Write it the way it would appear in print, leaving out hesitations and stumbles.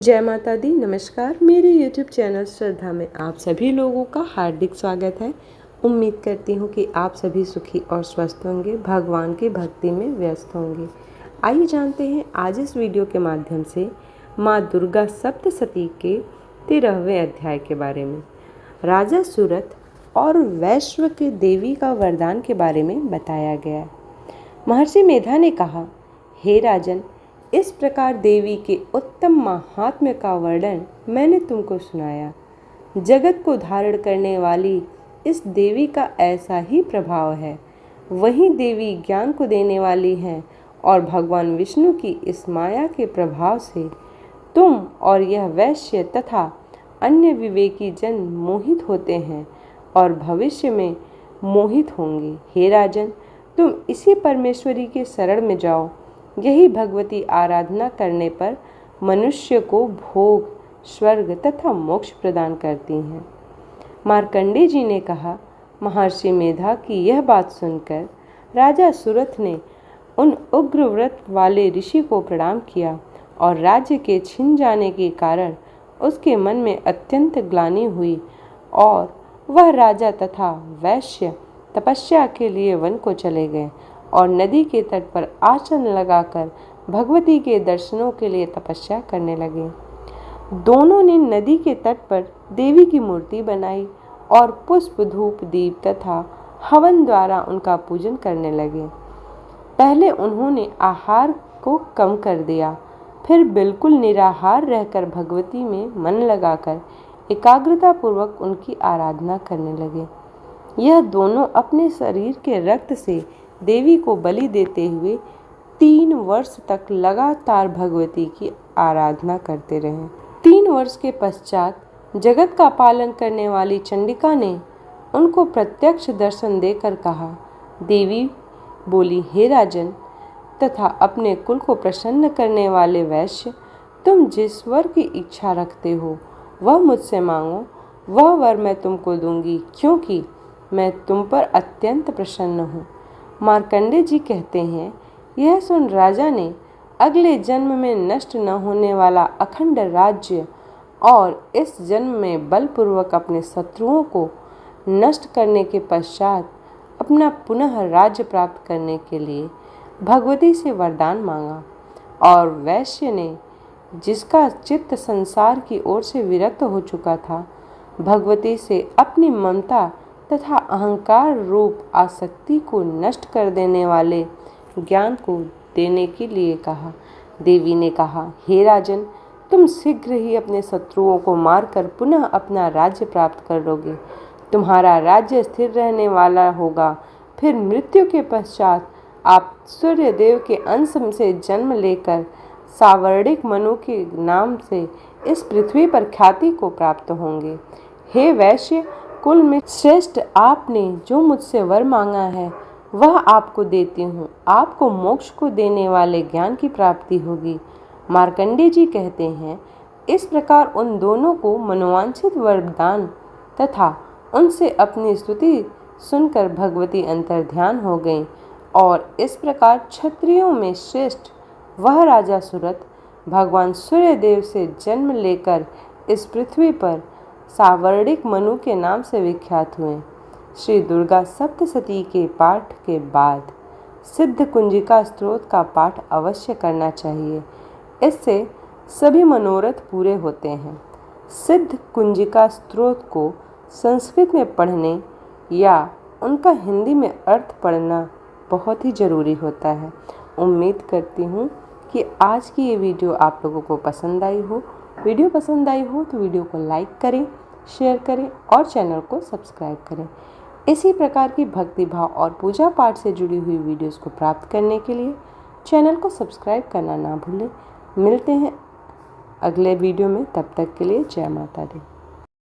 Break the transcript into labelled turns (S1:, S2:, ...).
S1: जय माता दी। नमस्कार। मेरे YouTube चैनल श्रद्धा में आप सभी लोगों का हार्दिक स्वागत है। उम्मीद करती हूँ कि आप सभी सुखी और स्वस्थ होंगे, भगवान की भक्ति में व्यस्त होंगे। आइए जानते हैं आज इस वीडियो के माध्यम से माँ दुर्गा सप्तशती के 13वें अध्याय के बारे में। राजा सूरत और वैश्व के देवी का वरदान के बारे में बताया गया। महर्षि मेधा ने कहा, हे राजन, इस प्रकार देवी के उत्तम महात्म्य का वर्णन मैंने तुमको सुनाया। जगत को धारण करने वाली इस देवी का ऐसा ही प्रभाव है। वही देवी ज्ञान को देने वाली है और भगवान विष्णु की इस माया के प्रभाव से तुम और यह वैश्य तथा अन्य विवेकी जन मोहित होते हैं और भविष्य में मोहित होंगे। हे राजन, तुम इसी परमेश्वरी के शरण में जाओ। यही भगवती आराधना करने पर मनुष्य को भोग, स्वर्ग तथा मोक्ष प्रदान करती हैं। मार्कंडेय जी ने कहा, महर्षि मेधा की यह बात सुनकर राजा सूरत ने उन उग्र व्रत वाले ऋषि को प्रणाम किया और राज्य के छिन जाने के कारण उसके मन में अत्यंत ग्लानि हुई और वह राजा तथा वैश्य तपस्या के लिए वन को चले गए और नदी के तट पर आसन लगाकर भगवती के दर्शनों के लिए तपस्या करने लगे। दोनों ने नदी के तट पर देवी की मूर्ति बनाई और पुष्प, धूप, दीप तथा हवन द्वारा उनका पूजन करने लगे। पहले उन्होंने आहार को कम कर दिया, फिर बिल्कुल निराहार रहकर भगवती में मन लगाकर एकाग्रता पूर्वक उनकी आराधना करने लगे। यह दोनों अपने शरीर के रक्त से देवी को बलि देते हुए 3 वर्ष तक लगातार भगवती की आराधना करते रहे। 3 वर्ष के पश्चात जगत का पालन करने वाली चंडिका ने उनको प्रत्यक्ष दर्शन देकर कहा। देवी बोली, हे राजन तथा अपने कुल को प्रसन्न करने वाले वैश्य, तुम जिस वर की इच्छा रखते हो वह मुझसे मांगो, वह वर मैं तुमको दूंगी, क्योंकि मैं तुम पर अत्यंत प्रसन्न हूँ। मार्कंडेय जी कहते हैं, यह सुन राजा ने अगले जन्म में नष्ट न होने वाला अखंड राज्य और इस जन्म में बलपूर्वक अपने शत्रुओं को नष्ट करने के पश्चात अपना पुनः राज्य प्राप्त करने के लिए भगवती से वरदान मांगा। और वैश्य ने, जिसका चित्त संसार की ओर से विरक्त हो चुका था, भगवती से अपनी ममता तथा अहंकार रूप आसक्ति को नष्ट कर देने वाले ज्ञान को देने के लिए कहा। देवी ने कहा, हे राजन, तुम शीघ्र ही अपने शत्रुओं को मारकर पुनः अपना राज्य प्राप्त कर लोगे। तुम्हारा राज्य स्थिर रहने वाला होगा। फिर मृत्यु के पश्चात आप सूर्य देव के अंश से जन्म लेकर सावर्णिक मनु के नाम से इस पृथ्वी पर ख्याति को प्राप्त होंगे। हे वैश्य कुल में श्रेष्ठ, आपने जो मुझसे वर मांगा है वह आपको देती हूँ। आपको मोक्ष को देने वाले ज्ञान की प्राप्ति होगी। मार्कंडेय जी कहते हैं, इस प्रकार उन दोनों को मनोवांछित वरदान तथा उनसे अपनी स्तुति सुनकर भगवती अंतर्ध्यान हो गईं और इस प्रकार क्षत्रियों में श्रेष्ठ वह राजा सूरत भगवान सूर्य देव से जन्म लेकर इस पृथ्वी पर सावर्णिक मनु के नाम से विख्यात हुए। श्री दुर्गा सप्तशती के पाठ के बाद सिद्ध कुंजिका स्तोत्र का पाठ अवश्य करना चाहिए। इससे सभी मनोरथ पूरे होते हैं। सिद्ध कुंजिका स्तोत्र को संस्कृत में पढ़ने या उनका हिंदी में अर्थ पढ़ना बहुत ही ज़रूरी होता है। उम्मीद करती हूँ कि आज की ये वीडियो आप लोगों को पसंद आई हो। वीडियो पसंद आई हो तो वीडियो को लाइक करें, शेयर करें और चैनल को सब्सक्राइब करें। इसी प्रकार की भक्ति भाव और पूजा पाठ से जुड़ी हुई वीडियोस को प्राप्त करने के लिए चैनल को सब्सक्राइब करना ना भूलें। मिलते हैं अगले वीडियो में, तब तक के लिए जय माता दी।